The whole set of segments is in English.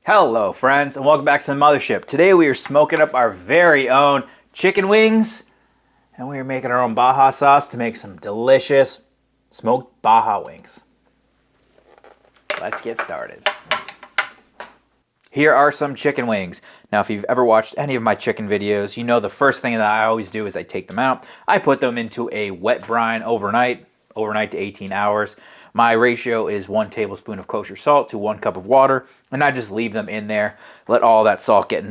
Hello friends and welcome back to the Mothership. Today we are smoking up our very own chicken wings and we are making our own Baja sauce to make some delicious smoked Baja wings. Let's get started. Here are some chicken wings. Now if you've ever watched any of my chicken videos, you know the first thing that I always do is I take them out. I put them into a wet brine overnight to 18 hours. My ratio is 1 tablespoon of kosher salt to 1 cup of water, and I just leave them in there, let all that salt get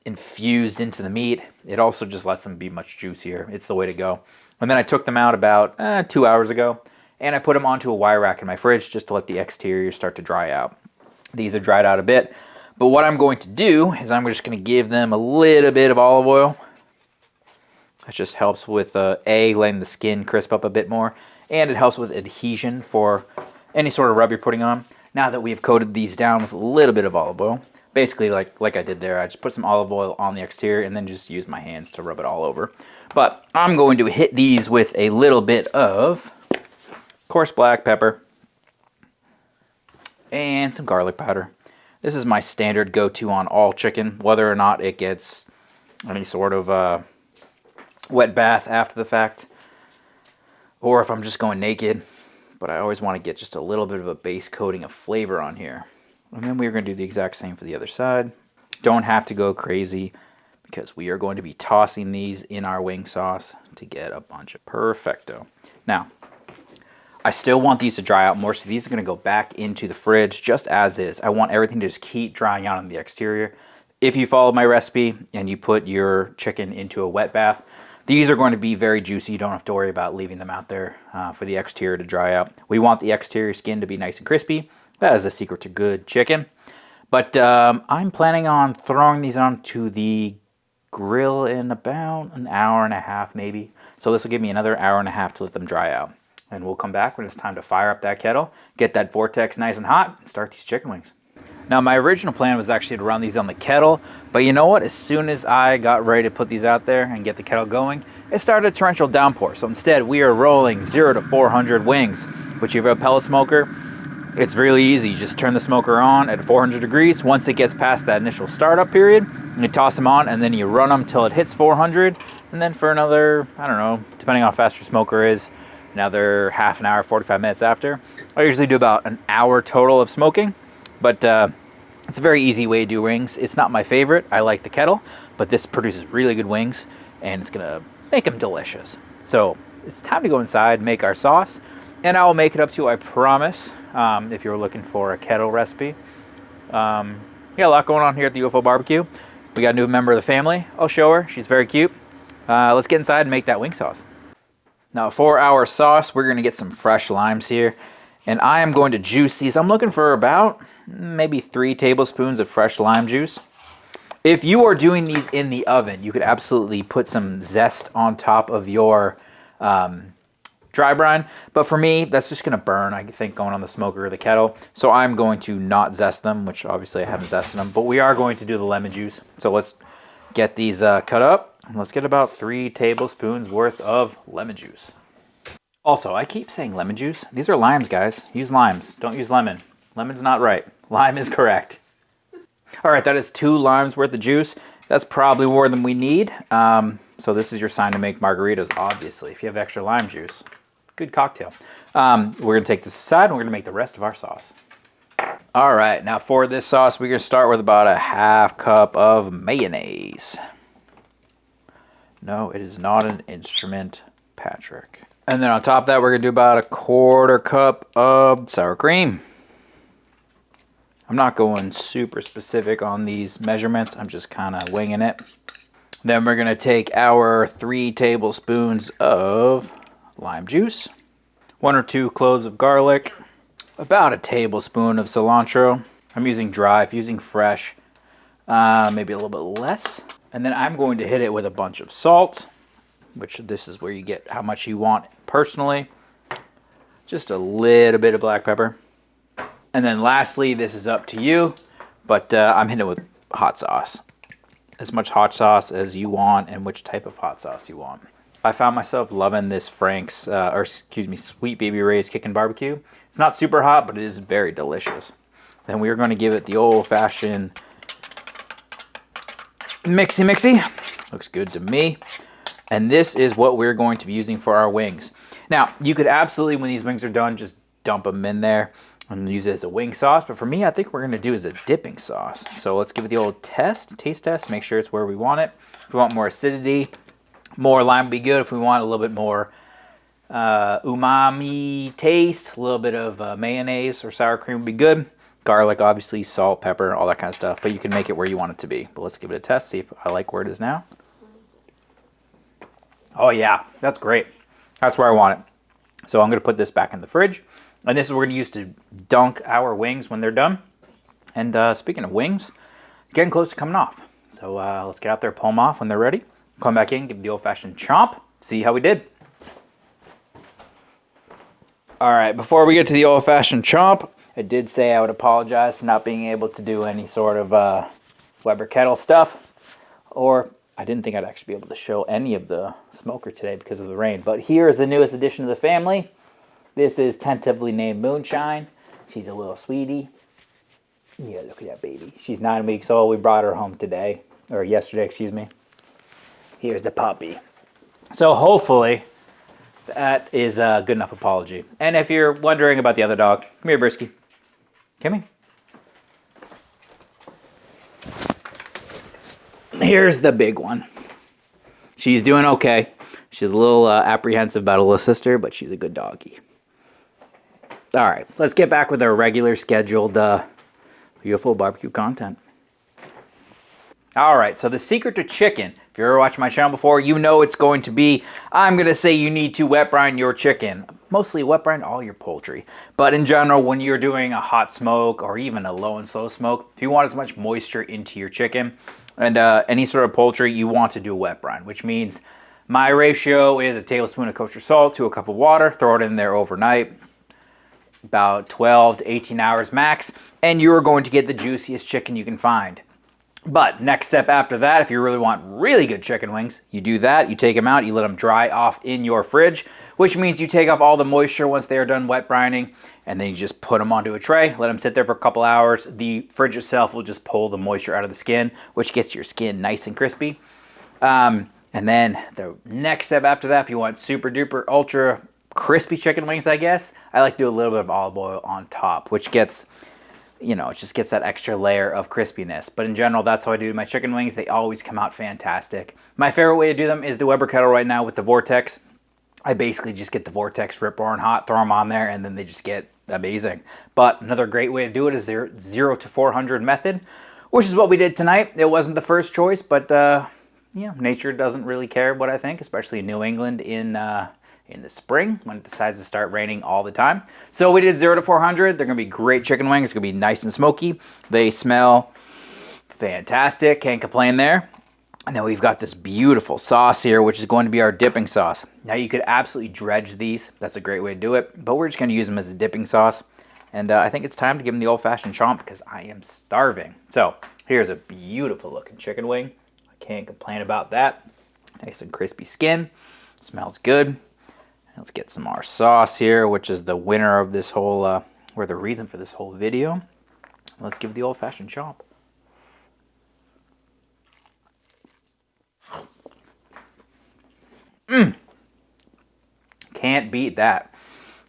infused into the meat. It also just lets them be much juicier. It's the way to go. And then I took them out about 2 hours ago, and I put them onto a wire rack in my fridge just to let the exterior start to dry out. These are dried out a bit, but what I'm going to do is I'm just going to give them a little bit of olive oil. That just helps with letting the skin crisp up a bit more, and it helps with adhesion for any sort of rub you're putting on. Now that we have coated these down with a little bit of olive oil, basically like I did there, I just put some olive oil on the exterior and then just use my hands to rub it all over. But I'm going to hit these with a little bit of coarse black pepper and some garlic powder. This is my standard go-to on all chicken, whether or not it gets any sort of wet bath after the fact, or if I'm just going naked. But I always want to get just a little bit of a base coating of flavor on here. And then we're going to do the exact same for the other side. Don't have to go crazy because we are going to be tossing these in our wing sauce to get a bunch of perfecto. Now, I still want these to dry out more, so these are going to go back into the fridge just as is. I want everything to just keep drying out on the exterior. If you follow my recipe and you put your chicken into a wet bath, these are going to be very juicy. You don't have to worry about leaving them out there for the exterior to dry out. We want the exterior skin to be nice and crispy. That is the secret to good chicken. But I'm planning on throwing these onto the grill in about an hour and a half maybe. So this will give me another hour and a half to let them dry out. And we'll come back when it's time to fire up that kettle, get that vortex nice and hot, and start these chicken wings. Now my original plan was actually to run these on the kettle, but you know what? As soon as I got ready to put these out there and get the kettle going, it started a torrential downpour. So instead we are rolling 0 to 400 wings, which if you have a pellet smoker, it's really easy. You just turn the smoker on at 400 degrees. Once it gets past that initial startup period, you toss them on and then you run them till it hits 400. And then for another, I don't know, depending on how fast your smoker is, another half an hour, 45 minutes after. I usually do about an hour total of smoking. But it's a very easy way to do wings. It's not my favorite. I like the kettle, but this produces really good wings, and it's going to make them delicious. So it's time to go inside, make our sauce, and I will make it up to you, I promise, if you're looking for a kettle recipe. Yeah, a lot going on here at the UFOBBQ. We got a new member of the family. I'll show her. She's very cute. Let's get inside and make that wing sauce. Now for our sauce, we're going to get some fresh limes here. And I am going to juice these. I'm looking for about maybe 3 tablespoons of fresh lime juice. If you are doing these in the oven, you could absolutely put some zest on top of your dry brine. But for me, that's just going to burn, I think, going on the smoker or the kettle. So I'm going to not zest them, which obviously I haven't zested them. But we are going to do the lemon juice. So let's get these cut up. Let's get about 3 tablespoons worth of lemon juice. Also, I keep saying lemon juice. These are limes, guys. Use limes. Don't use lemon. Lemon's not right. Lime is correct. All right, that is 2 limes worth of juice. That's probably more than we need. So this is your sign to make margaritas, obviously, if you have extra lime juice. Good cocktail. We're going to take this aside, and we're going to make the rest of our sauce. All right, now for this sauce, we're going to start with about a ½ cup of mayonnaise. No, it is not an instrument, Patrick. And then on top of that, we're going to do about a ¼ cup of sour cream. I'm not going super specific on these measurements. I'm just kind of winging it. Then we're going to take our 3 tablespoons of lime juice, 1 or 2 cloves of garlic, about a tablespoon of cilantro. I'm using dry. If you're using fresh, maybe a little bit less. And then I'm going to hit it with a bunch of salt, which this is where you get how much you want personally. Just a little bit of black pepper. And then lastly, this is up to you, but I'm hitting it with hot sauce. As much hot sauce as you want and which type of hot sauce you want. I found myself loving this Frank's, Sweet Baby Ray's Kickin' Barbecue. It's not super hot, but it is very delicious. Then we are going to give it the old-fashioned Mixy, mixy. Looks good to me. And this is what we're going to be using for our wings. Now, you could absolutely, when these wings are done, just dump them in there and use it as a wing sauce. But for me, I think what we're going to do is a dipping sauce. So let's give it the old taste test, make sure it's where we want it. If we want more acidity, more lime would be good. If we want a little bit more umami taste, a little bit of mayonnaise or sour cream would be good. Garlic, obviously, salt, pepper, all that kind of stuff. But you can make it where you want it to be. But let's give it a test, see if I like where it is now. Oh yeah, that's great. That's where I want it. So I'm going to put this back in the fridge. And this is what we're going to use to dunk our wings when they're done. And speaking of wings, getting close to coming off. So let's get out there, pull them off when they're ready. Come back in, give the old-fashioned chomp, see how we did. All right, before we get to the old-fashioned chomp, I did say I would apologize for not being able to do any sort of Weber kettle stuff. Or I didn't think I'd actually be able to show any of the smoker today because of the rain. But here is the newest addition to the family. This is tentatively named Moonshine. She's a little sweetie. Yeah, look at that baby. She's 9 weeks old. We brought her home today. Or yesterday, excuse me. Here's the puppy. So hopefully that is a good enough apology. And if you're wondering about the other dog, come here, Brisky. Come here. Here's the big one. She's doing okay. She's a little apprehensive about a little sister, but she's a good doggy. All right, let's get back with our regular scheduled UFOBBQ content. All right, so the secret to chicken, if you've ever watched my channel before, you know it's going to be, I'm going to say you need to wet brine your chicken. Mostly wet brine all your poultry. But in general, when you're doing a hot smoke or even a low and slow smoke, if you want as much moisture into your chicken and any sort of poultry, you want to do a wet brine, which means my ratio is a tablespoon of kosher salt to a cup of water, throw it in there overnight, about 12 to 18 hours max, and you're going to get the juiciest chicken you can find. But next step after that, if you really want really good chicken wings, you do that, you take them out, you let them dry off in your fridge, which means you take off all the moisture once they are done wet brining, and then you just put them onto a tray, let them sit there for a couple hours. The fridge itself will just pull the moisture out of the skin, which gets your skin nice and crispy. And then the next step after that, if you want super duper ultra crispy chicken wings, I guess, I like to do a little bit of olive oil on top, which gets, you know, it just gets that extra layer of crispiness. But in general, that's how I do my chicken wings. They always come out fantastic. My favorite way to do them is the Weber kettle right now with the Vortex. I basically just get the Vortex rip roaring hot, throw them on there, and then they just get amazing. But another great way to do it is 0 to 400 method, which is what we did tonight. It wasn't the first choice, but you know, nature doesn't really care what I think, especially in New England in the spring when it decides to start raining all the time. So we did 0 to 400. They're going to be great chicken wings. It's going to be nice and smoky. They smell fantastic. Can't complain there. And then we've got this beautiful sauce here, which is going to be our dipping sauce. Now you could absolutely dredge these. That's a great way to do it. But we're just going to use them as a dipping sauce. And I think it's time to give them the old-fashioned chomp because I am starving. So here's a beautiful looking chicken wing. I can't complain about that. Nice and crispy skin. Smells good. Let's get some more sauce here, which is the winner of this whole, or the reason for this whole video. Let's give it the old-fashioned chomp. Can't beat that.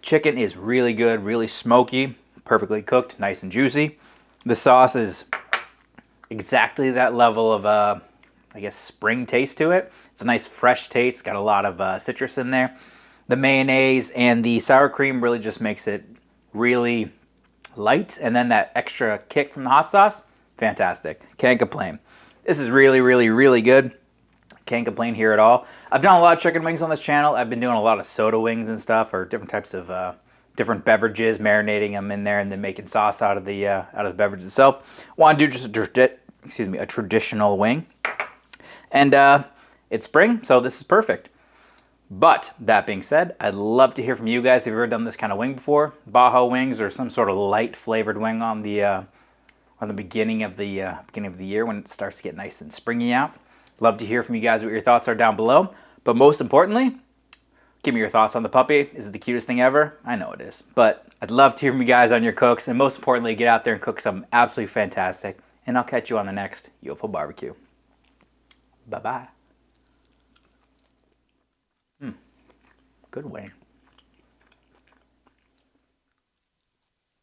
Chicken is really good, really smoky, perfectly cooked, nice and juicy. The sauce is exactly that level of, I guess, spring taste to it. It's a nice fresh taste, got a lot of citrus in there. The mayonnaise and the sour cream really just makes it really light. And then that extra kick from the hot sauce, fantastic. Can't complain. This is really, really, really good. Can't complain here at all. I've done a lot of chicken wings on this channel. I've been doing a lot of soda wings and stuff, or different types of different beverages, marinating them in there and then making sauce out of the beverage itself. Want to do just a traditional wing. And it's spring, so this is perfect. But that being said, I'd love to hear from you guys if you've ever done this kind of wing before. Baja wings or some sort of light flavored wing on the beginning of the year when it starts to get nice and springy out. Love to hear from you guys what your thoughts are down below. But most importantly, give me your thoughts on the puppy. Is it the cutest thing ever? I know it is. But I'd love to hear from you guys on your cooks. And most importantly, get out there and cook something absolutely fantastic. And I'll catch you on the next UFOBBQ. Bye-bye. Good wing.